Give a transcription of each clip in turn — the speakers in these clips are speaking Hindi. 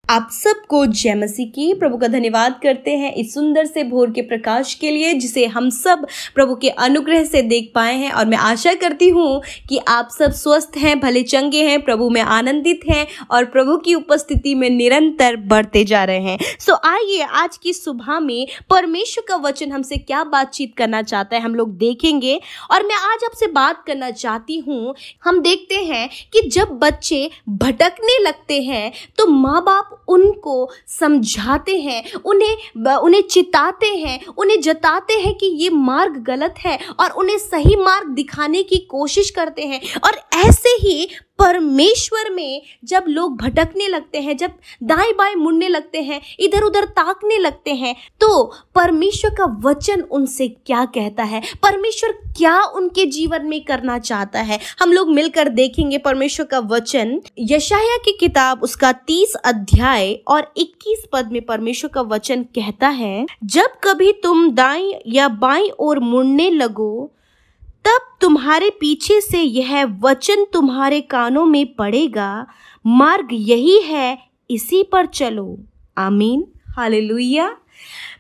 आप सबको जय मसीह की। प्रभु का धन्यवाद करते हैं इस सुंदर से भोर के प्रकाश के लिए जिसे हम सब प्रभु के अनुग्रह से देख पाए हैं। और मैं आशा करती हूँ कि आप सब स्वस्थ हैं, भले चंगे हैं, प्रभु में आनंदित हैं और प्रभु की उपस्थिति में निरंतर बढ़ते जा रहे हैं। सो आइए आज की सुबह में परमेश्वर का वचन हमसे क्या बातचीत करना चाहता है हम लोग देखेंगे। और मैं आज आपसे बात करना चाहती हूँ, हम देखते हैं कि जब बच्चे भटकने लगते हैं तो माँ बाप उनको समझाते हैं, उन्हें चिताते हैं, उन्हें जताते हैं कि ये मार्ग गलत है और उन्हें सही मार्ग दिखाने की कोशिश करते हैं। और ऐसे ही परमेश्वर में जब लोग भटकने लगते हैं, जब दाएं बाएं मुड़ने लगते हैं, इधर उधर ताकने लगते हैं, तो परमेश्वर का वचन उनसे क्या कहता है, परमेश्वर क्या उनके जीवन में करना चाहता है, हम लोग मिलकर देखेंगे। परमेश्वर का वचन यशायाह की किताब उसका 30 अध्याय और 21 पद में परमेश्वर का वचन कहता है, जब कभी तुम दाएं या बाएं ओर मुड़ने लगो तब तुम्हारे पीछे से यह वचन तुम्हारे कानों में पड़ेगा, मार्ग यही है, इसी पर चलो। आमीन, हालेलुया।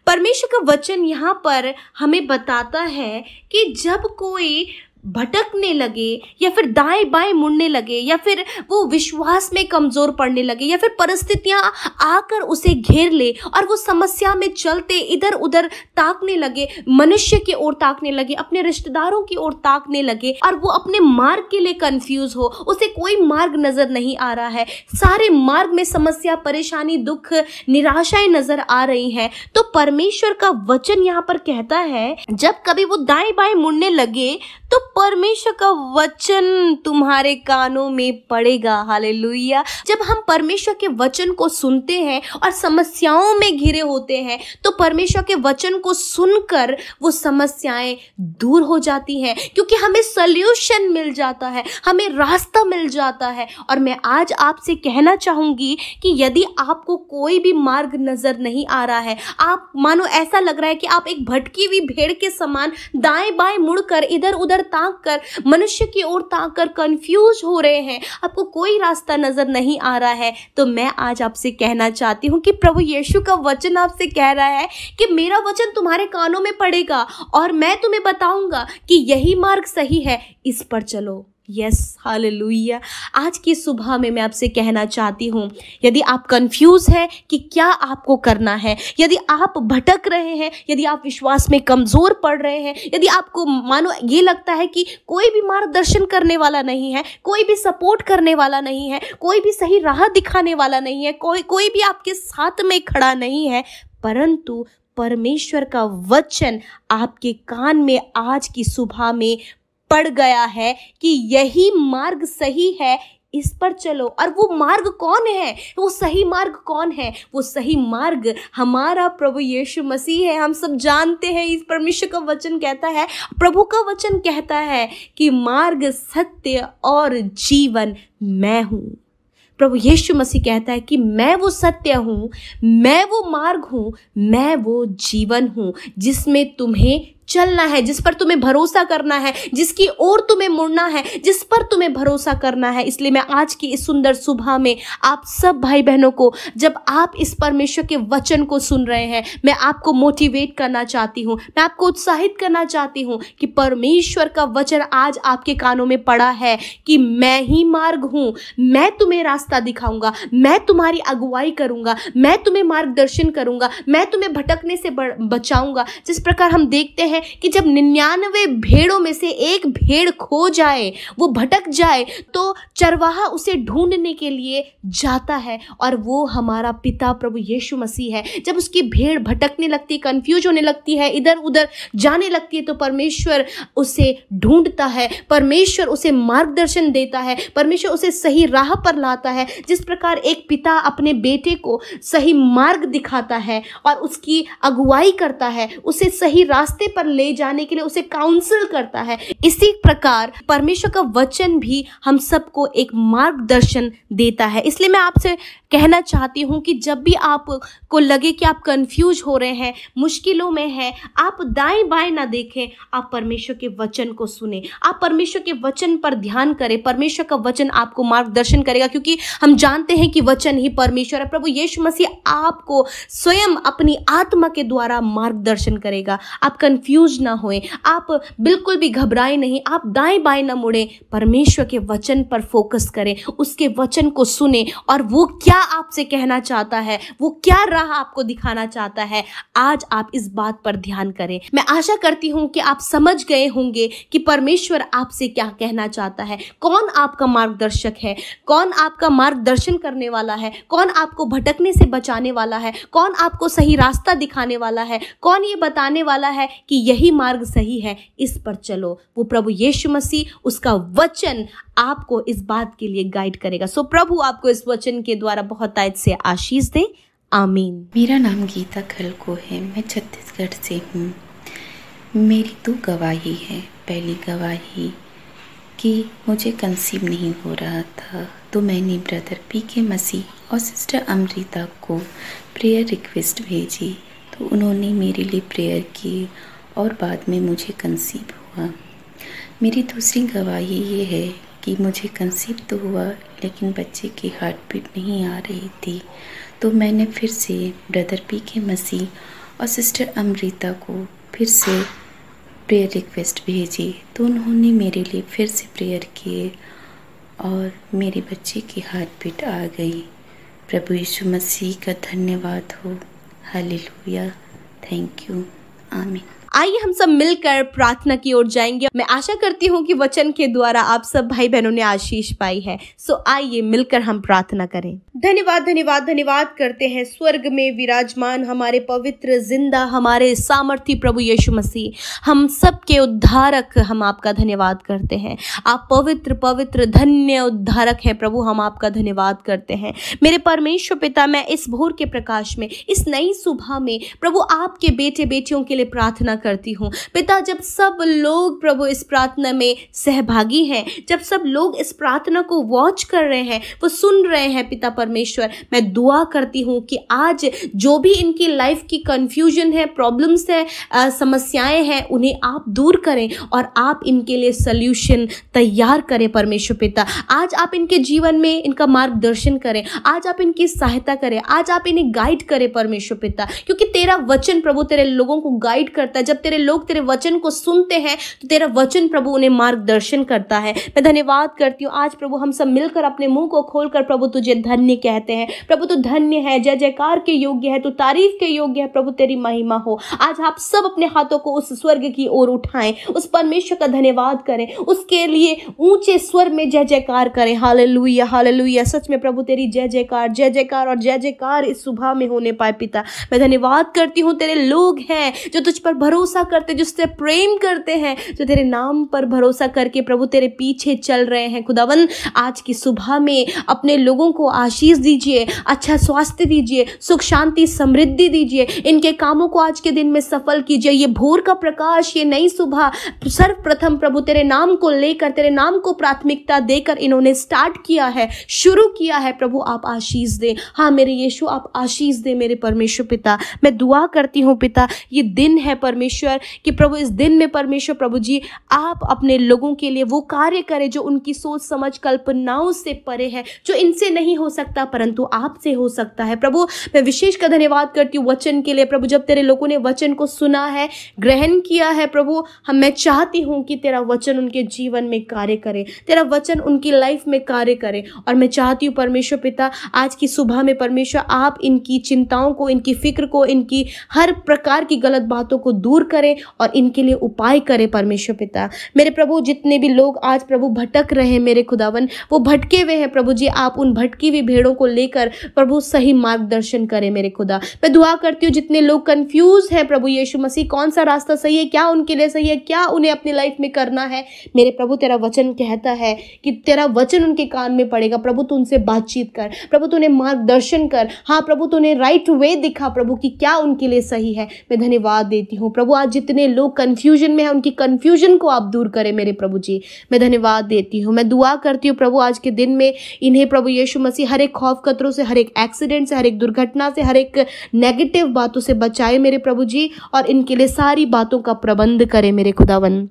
परमेश्वर का वचन यहाँ पर हमें बताता है कि जब कोई भटकने लगे या फिर दाएं बाएं मुड़ने लगे या फिर वो विश्वास में कमजोर पड़ने लगे या फिर परिस्थितियां आकर उसे घेर ले और वो समस्या में चलते इधर उधर ताकने लगे, मनुष्य की ओर ताकने लगे, अपने रिश्तेदारों की ओर ताकने लगे और वो अपने मार्ग के लिए कंफ्यूज हो, उसे कोई मार्ग नजर नहीं आ रहा है, सारे मार्ग में समस्या, परेशानी, दुख, निराशाएं नजर आ रही हैं, तो परमेश्वर का वचन यहाँ पर कहता है जब कभी वो दाएं बाएं मुड़ने लगे तो परमेश्वर का वचन तुम्हारे कानों में पड़ेगा। हालेलुया। जब हम परमेश्वर के वचन को सुनते हैं और समस्याओं में घिरे होते हैं तो परमेश्वर के वचन को सुनकर वो समस्याएं दूर हो जाती हैं, क्योंकि हमें सॉल्यूशन मिल जाता है, हमें रास्ता मिल जाता है। और मैं आज आपसे कहना चाहूंगी कि यदि आपको कोई भी मार्ग नजर नहीं आ रहा है, आप मानो ऐसा लग रहा है कि आप एक भटकी हुई भेड़ के समान दाएं बाएं मुड़कर इधर उधर ताक कर, मनुष्य की ओर ताक कर कंफ्यूज हो रहे हैं, आपको कोई रास्ता नजर नहीं आ रहा है, तो मैं आज आपसे कहना चाहती हूँ कि प्रभु यीशु का वचन आपसे कह रहा है कि मेरा वचन तुम्हारे कानों में पड़ेगा और मैं तुम्हें बताऊंगा कि यही मार्ग सही है, इस पर चलो। Yes, hallelujah. आज की सुबह में मैं आपसे कहना चाहती हूँ, यदि आप कंफ्यूज हैं कि क्या आपको करना है, यदि आप भटक रहे हैं, यदि आप विश्वास में कमज़ोर पड़ रहे हैं, यदि आपको मानो ये लगता है कि कोई भी मार्गदर्शन करने वाला नहीं है, कोई भी सपोर्ट करने वाला नहीं है, कोई भी सही राह दिखाने वाला नहीं है, कोई भी आपके साथ में खड़ा नहीं है, परंतु परमेश्वर का वचन आपके कान में आज की सुबह में पड़ गया है कि यही मार्ग सही है, इस पर चलो। और वो मार्ग कौन है, वो सही मार्ग कौन है? वो सही मार्ग हमारा प्रभु यीशु मसीह है। हम सब जानते हैं, इस परमेश्वर का वचन कहता है, प्रभु का वचन कहता है कि मार्ग, सत्य और जीवन मैं हूँ। प्रभु यीशु मसीह कहता है कि मैं वो सत्य हूँ, मैं वो मार्ग हूँ, मैं वो जीवन हूँ जिसमें तुम्हें चलना है, जिस पर तुम्हें भरोसा करना है, जिसकी ओर तुम्हें मुड़ना है, जिस पर तुम्हें भरोसा करना है। इसलिए मैं आज की इस सुंदर सुबह में आप सब भाई बहनों को, जब आप इस परमेश्वर के वचन को सुन रहे हैं, मैं आपको मोटिवेट करना चाहती हूँ, मैं आपको उत्साहित करना चाहती हूँ कि परमेश्वर का वचन आज आपके कानों में पड़ा है कि मैं ही मार्ग हूँ, मैं तुम्हें रास्ता दिखाऊंगा, मैं तुम्हारी अगुवाई करूंगा, मैं तुम्हें मार्गदर्शन करूंगा, मैं तुम्हें भटकने से बचाऊंगा। जिस प्रकार हम देखते हैं कि जब 99 भेड़ों में से एक भेड़ खो जाए, वो भटक जाए, तो चरवाहा उसे ढूंढने के लिए जाता है और वो हमारा पिता प्रभु यीशु मसीह है। जब उसकी भेड़ भटकने लगती है, कंफ्यूज होने लगती है, इधर उधर जाने लगती है, तो परमेश्वर उसे ढूंढता है, परमेश्वर उसे मार्गदर्शन देता है, परमेश्वर उसे सही राह पर लाता है। जिस प्रकार एक पिता अपने बेटे को सही मार्ग दिखाता है और उसकी अगुवाई करता है, उसे सही रास्ते पर ले जाने के लिए उसे काउंसिल करता है। इसी प्रकार परमेश्वर का वचन भी हम सबको एक मार्गदर्शन देता है। इसलिए मैं आपसे कहना चाहती हूँ कि जब भी आपको लगे कि आप कंफ्यूज हो रहे हैं, मुश्किलों में हैं, आप दाएं बाएं ना देखें, आप परमेश्वर के वचन को सुने, आप परमेश्वर के वचन पर ध्यान करें। परमेश्वर का वचन आपको मार्गदर्शन करेगा, क्योंकि हम जानते हैं कि वचन ही परमेश्वर है। प्रभु यीशु मसीह आपको स्वयं अपनी आत्मा के द्वारा मार्गदर्शन करेगा। आप कंफ्यूज ना होएं, आप बिल्कुल भी घबराएं नहीं, आप दाएं बाएं ना मुड़ें, परमेश्वर के वचन पर फोकस करें, उसके वचन को सुने और वो क्या आपसे कहना चाहता है, वो क्या राह आपको दिखाना चाहता है, आज आप इस बात पर ध्यान करें। मैं आशा करती हूं कि आप समझ गए होंगे कि परमेश्वर आपसे क्या कहना चाहता है, कौन आपका मार्गदर्शक है, कौन आपका मार्गदर्शन करने वाला है, कौन आपको भटकने से बचाने वाला है, कौन आपको सही रास्ता दिखाने वाला है, कौन ये बताने वाला है कि यही मार्ग सही है, इस पर चलो। वो प्रभु यीशु मसीह, उसका वचन आपको इस बात के लिए गाइड करेगा। सो प्रभु आपको इस वचन के द्वारा बहुत आयत से आशीष दे। आमीन। मेरा नाम गीता खलको है, मैं छत्तीसगढ़ से हूँ। मेरी 2 गवाही है। पहली गवाही कि मुझे कंसीव नहीं हो रहा था, तो मैंने ब्रदर पीके मसीह और सिस्टर अमृता को प्रेयर रिक्वेस्ट भेजी, तो उन्होंने मेरे लिए प्रेयर की और बाद में मुझे कंसीव हुआ। मेरी दूसरी गवाही ये है कि मुझे कंसीव तो हुआ, लेकिन बच्चे की हार्ट बीट नहीं आ रही थी, तो मैंने फिर से ब्रदर पीके मसीह और सिस्टर अमृता को फिर से प्रेयर रिक्वेस्ट भेजी, तो उन्होंने मेरे लिए फिर से प्रेयर किए और मेरे बच्चे की हार्ट बीट आ गई। प्रभु यीशु मसीह का धन्यवाद हो। हालेलुया, थैंक यू, आमीन। आइए हम सब मिलकर प्रार्थना की ओर जाएंगे। मैं आशा करती हूँ कि वचन के द्वारा आप सब भाई बहनों ने आशीष पाई है। सो आइए मिलकर हम प्रार्थना करें। धन्यवाद धन्यवाद धन्यवाद करते हैं स्वर्ग में विराजमान हमारे पवित्र, जिंदा, हमारे सामर्थी प्रभु यीशु मसीह, हम सब के उद्धारक, हम आपका धन्यवाद करते हैं। आप पवित्र पवित्र धन्य उद्धारक है प्रभु, हम आपका धन्यवाद करते हैं। मेरे परमेश्वर पिता, मैं इस भोर के प्रकाश में, इस नई सुबह में प्रभु आपके बेटे बेटियों के लिए प्रार्थना करती हूँ पिता। जब सब लोग प्रभु इस प्रार्थना में सहभागी हैं, जब सब लोग इस प्रार्थना को वॉच कर रहे हैं, वो सुन रहे हैं पिता परमेश्वर, मैं दुआ करती हूँ कि आज जो भी इनकी लाइफ की कंफ्यूजन है, प्रॉब्लम्स है, समस्याएं हैं, उन्हें आप दूर करें और आप इनके लिए सल्यूशन तैयार करें परमेश्वर पिता। आज आप इनके जीवन में इनका मार्गदर्शन करें, आज आप इनकी सहायता करें, आज आप इन्हें गाइड करें परमेश्वर पिता, क्योंकि तेरा वचन प्रभु तेरे लोगों को गाइड करता है। जब तेरे लोग तेरे वचन को सुनते हैं तो तेरा वचन प्रभु उन्हें मार्गदर्शन करता है। मैं धन्यवाद करती हूँ आज प्रभु, हम सब मिलकर अपने मुंह को खोलकर प्रभु तुझे धन्य कहते हैं। प्रभु तू धन्य है, जय जयकार के योग्य है, तू तारीफ के योग्य है प्रभु, तेरी महिमा हो। आज आप सब अपने हाथों को उस स्वर्ग की ओर उठाएं, उस परमेश्वर का धन्यवाद करें, उसके लिए ऊंचे स्वर में जय जयकार करें। Hallelujah hallelujah. सच में प्रभु तेरी जय जयकार और जय जयकार इस सुबह में होने पाए पिता। मैं धन्यवाद करती हूँ, तेरे लोग हैं जो तुझ पर भरोसा करते, जो तुझसे प्रेम करते हैं, जो तेरे नाम पर भरोसा करके प्रभु तेरे पीछे चल रहे हैं। खुदावन आज की सुबह में अपने लोगों को आशीष दीजिए, अच्छा स्वास्थ्य दीजिए, सुख शांति समृद्धि दीजिए, इनके कामों को आज के दिन में सफल कीजिए। ये भोर का प्रकाश, ये नई सुबह सर्वप्रथम प्रभु तेरे नाम को लेकर, तेरे नाम को प्राथमिकता देकर इन्होंने स्टार्ट किया है, शुरू किया है। प्रभु आप आशीष दे, हाँ मेरे यीशु आप आशीष दे मेरे परमेश्वर पिता। मैं दुआ करती हूँ पिता, ये दिन है परमेश्वर कि प्रभु इस दिन में परमेश्वर प्रभु जी आप अपने लोगों के लिए वो कार्य करें जो उनकी सोच समझ कल्पनाओं से परे है, जो इनसे नहीं हो सकता परंतु आपसे हो सकता है। प्रभु मैं विशेष का धन्यवाद करती हूँ वचन के लिए प्रभु, जब तेरे लोगों ने वचन को सुना है, ग्रहण किया है प्रभु, मैं चाहती हूँ कि तेरा वचन उनके जीवन में कार्य करे, तेरा वचन उनकी लाइफ में कार्य करे। और मैं चाहती हूँ परमेश्वर पिता आज की सुबह में परमेश्वर आप इनकी चिंताओं को, इनकी फिक्र को, इनकी हर प्रकार की गलत बातों को दूर करें और इनके लिए उपाय करें परमेश्वर पिता। मेरे प्रभु जितने भी लोग आज प्रभु भटक रहे हैं मेरे खुदावन, वो भटके हुए हैं प्रभु जी, आप उन भटकी हुई भेड़ों को लेकर प्रभु सही मार्गदर्शन करें मेरे खुदा। मैं दुआ करती हूँ जितने लोग कंफ्यूज हैं प्रभु यीशु मसीह, कौन सा रास्ता सही है, क्या उनके लिए सही है, क्या उन्हें अपनी लाइफ में करना है, मेरे प्रभु तेरा वचन कहता है कि तेरा वचन उनके कान में पड़ेगा। प्रभु तू उनसे बातचीत कर, प्रभु तू उन्हें मार्गदर्शन कर, हाँ प्रभु तू उन्हें राइट वे दिखा प्रभु कि क्या उनके लिए सही है। मैं धन्यवाद देती हूँ प्रभु प्रभु आज जितने लोग कन्फ्यूजन में हैं उनकी कन्फ्यूजन को आप दूर करें मेरे प्रभु जी। मैं धन्यवाद देती हूँ, मैं दुआ करती हूँ प्रभु आज के दिन में इन्हें प्रभु यीशु मसीह हर एक खौफ खतरों से, हर एक एक्सीडेंट से, हर एक दुर्घटना से, हर एक नेगेटिव बातों से बचाए मेरे प्रभु जी, और इनके लिए सारी बातों का प्रबंध करें मेरे खुदावन।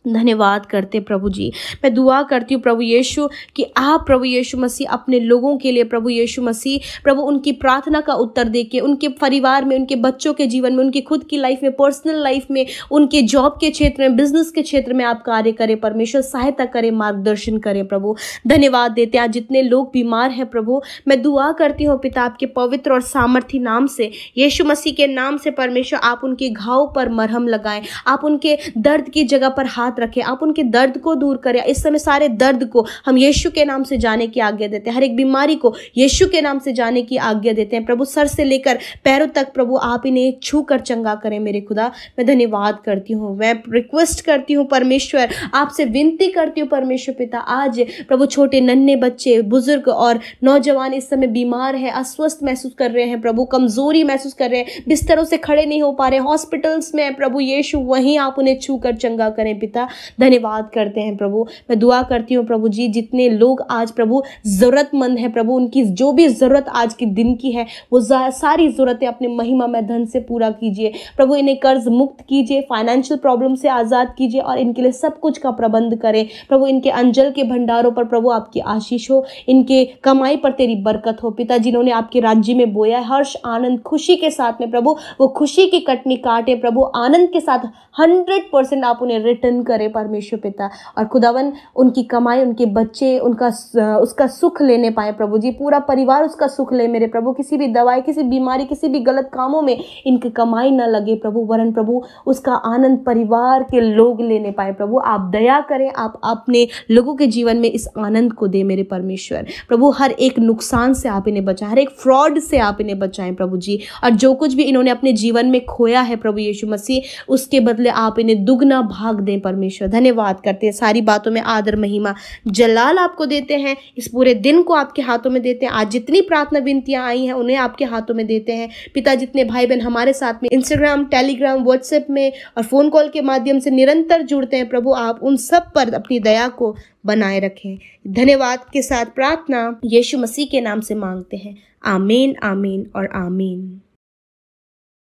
धन्यवाद करते प्रभु जी। मैं दुआ करती हूँ प्रभु यीशु कि आप प्रभु यीशु मसीह अपने लोगों के लिए प्रभु यीशु मसीह प्रभु उनकी प्रार्थना का उत्तर देके उनके परिवार में, उनके बच्चों के जीवन में, उनकी खुद की लाइफ में, पर्सनल लाइफ में, उनके जॉब के क्षेत्र में, बिजनेस के क्षेत्र में आप कार्य करें परमेश्वर, सहायता करें, मार्गदर्शन करें प्रभु। धन्यवाद देते हैं आज जितने लोग बीमार हैं प्रभु, मैं दुआ करती हूँ पिता आपके पवित्र और सामर्थी नाम से, यीशु मसीह के नाम से परमेश्वर आप उनके घाव पर मरहम लगाएं, आप उनके दर्द की जगह पर हाथ रखें, आप उनके दर्द को दूर करें। इस समय सारे दर्द को हम यीशु के नाम से जाने की आज्ञा देते हैं, हर एक बीमारी को यीशु के नाम से जाने की आज्ञा देते हैं प्रभु। सर से लेकर पैरों तक प्रभु आप इन्हें छू कर चंगा करें मेरे खुदा। मैं धन्यवाद करती हूँ, मैं रिक्वेस्ट करती हूँ परमेश्वर, आपसे विनती करती हूँ परमेश्वर पिता, आज प्रभु छोटे नन्हे बच्चे, बुजुर्ग और नौजवान इस समय बीमार है, अस्वस्थ महसूस कर रहे हैं प्रभु, कमजोरी महसूस कर रहे हैं, बिस्तरों से खड़े नहीं हो पा रहे, हॉस्पिटल्स में प्रभु यीशु, वहीं आप उन्हें छू कर चंगा करें पिता। धन्यवाद करते हैं प्रभु। मैं दुआ करती हूँ प्रभु जी जितने लोग आज प्रभु जरूरतमंद है प्रभु, उनकी जो भी जरूरत आज के दिन की है वो सारी जरूरतें अपने महिमा में धन से पूरा कीजिए प्रभु, इन्हें कर्ज मुक्त कीजिए, फाइनेंशियल प्रॉब्लम से आज़ाद कीजिए और इनके लिए सब कुछ का प्रबंध करें प्रभु। इनके अंजल के भंडारों पर प्रभु आपकी आशीष हो, इनके कमाई पर तेरी बरकत हो पिता। जिन्होंने आपके राज्य में बोया हर्ष आनंद खुशी के साथ में प्रभु वो खुशी की कटनी काटे प्रभु, आनंद के साथ 100% आप उन्हें रिटर्न करें परमेश्वर पिता। और खुदावन उनकी कमाई, उनके बच्चे उसका सुख लेने पाए प्रभु जी, पूरा परिवार उसका सुख ले मेरे प्रभु। किसी भी दवाई, किसी बीमारी, किसी भी गलत कामों में इनकी कमाई न लगे प्रभु, वरन प्रभु उसका आनंद परिवार के लोग लेने पाए प्रभु। आप दया करें, आप अपने लोगों के जीवन में इस आनंद को दे मेरे परमेश्वर प्रभु। हर एक नुकसान से आप इन्हें बचाएं, हर एक फ्रॉड से आप इन्हें बचाएं प्रभु जी। और जो कुछ भी इन्होंने अपने जीवन में खोया है प्रभु यीशु मसीह, उसके बदले आप इन्हें दुगना भाग दें परमेश्वर। धन्यवाद करते हैं, सारी बातों में आदर महिमा जलाल आपको देते हैं, इस पूरे दिन को आपके हाथों में देते हैं। आज जितनी प्रार्थना विनतियां आई हैं उन्हें आपके हाथों में देते हैं पिता। जितने भाई बहन हमारे साथ में इंस्टाग्राम, टेलीग्राम, व्हाट्सएप में और फोन कॉल के माध्यम से निरंतर जुड़ते हैं प्रभु, आप उन सब पर अपनी दया को बनाए रखें। धन्यवाद के साथ प्रार्थना यीशु मसीह के नाम से मांगते हैं, आमीन, आमीन और आमीन।